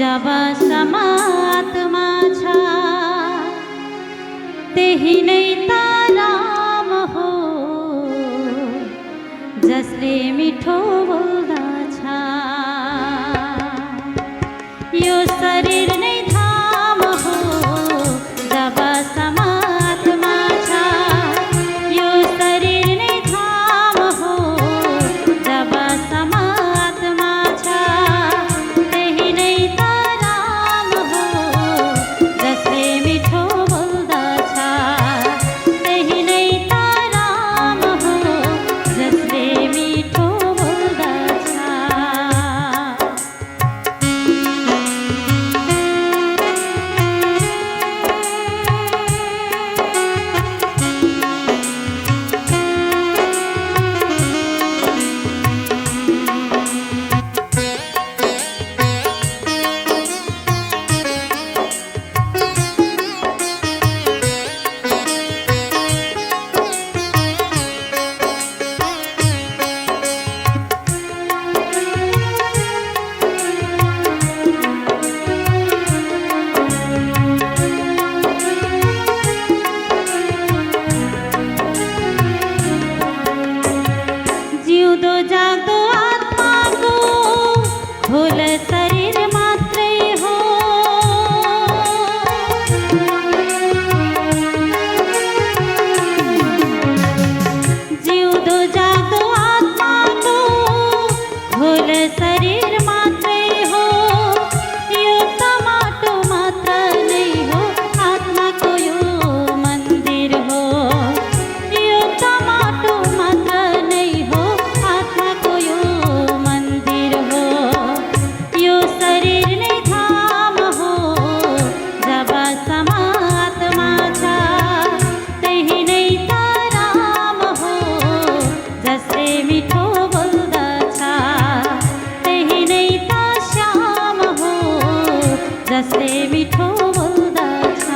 जब समात्मा छ त्यही नै त राम हो जसले मिठो बोल्दछ। यो शरीर नै धाम हो जब समात्मा छ। यो शरीर नै धाम हो जब समात्मा छ त्यही नै त राम हो जसले मिठो बोल्दछ। त्यही नै त राम हो जसले मिठो बोल्दछ। जिउँदो जाग्दो आत्माको खोल शरीर मात्रै हो। जिउँदो जाग्दो आत्माको खोल शरीर मात्रै हो। यो त माटो मात्र नै हो आत्माको यो मन्दिर हो। यो त माटो मात्र नै हो आत्माको यो मन्दिर हो। यो शरीर नै धाम हो जब समात्मा छ त्यही नै त राम हो जसले मिठो बोल्दछ। त्यही नै त श्याम हो जसले मिठो बोल्दछ।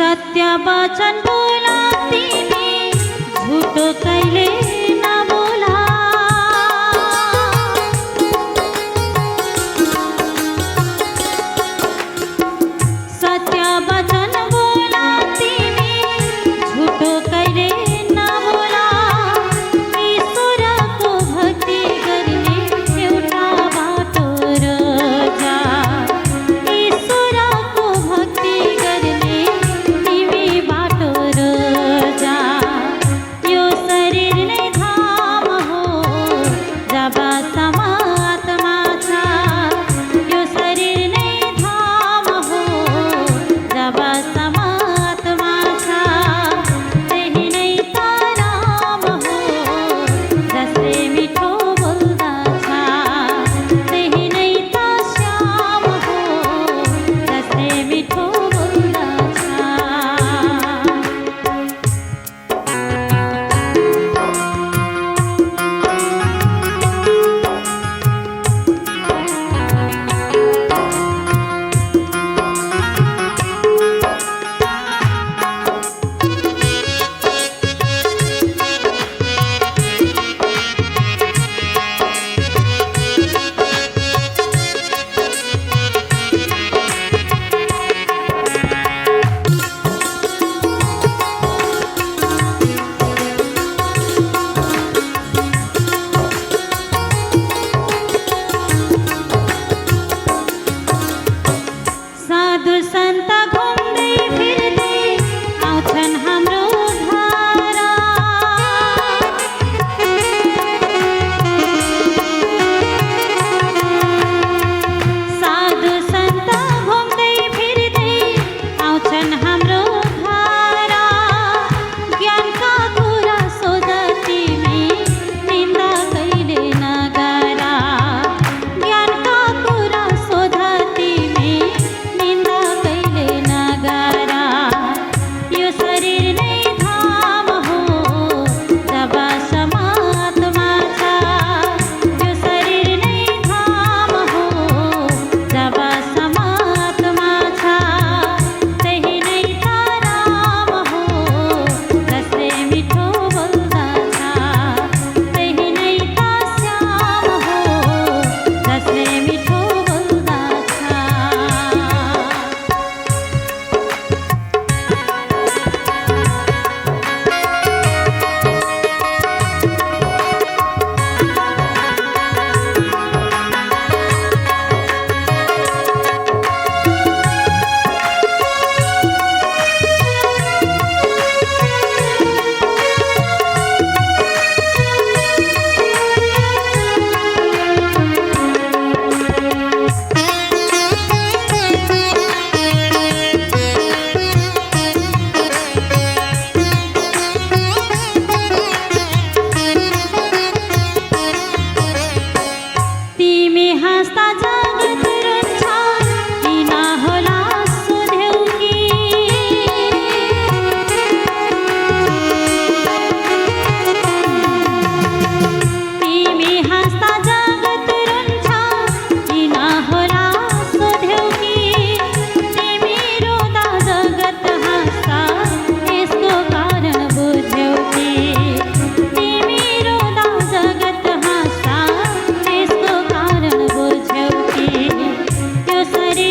सत्य वचन बोला तिमी झुटो कहिले नबोला। सत्य वचन बोला तिमी झुटो कहिले नबोला। ईश्वरको भक्ति गर्ने एउटा बाटो रोजा। ईश्वरको भक्ति गर्ने तिमी बाटो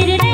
रे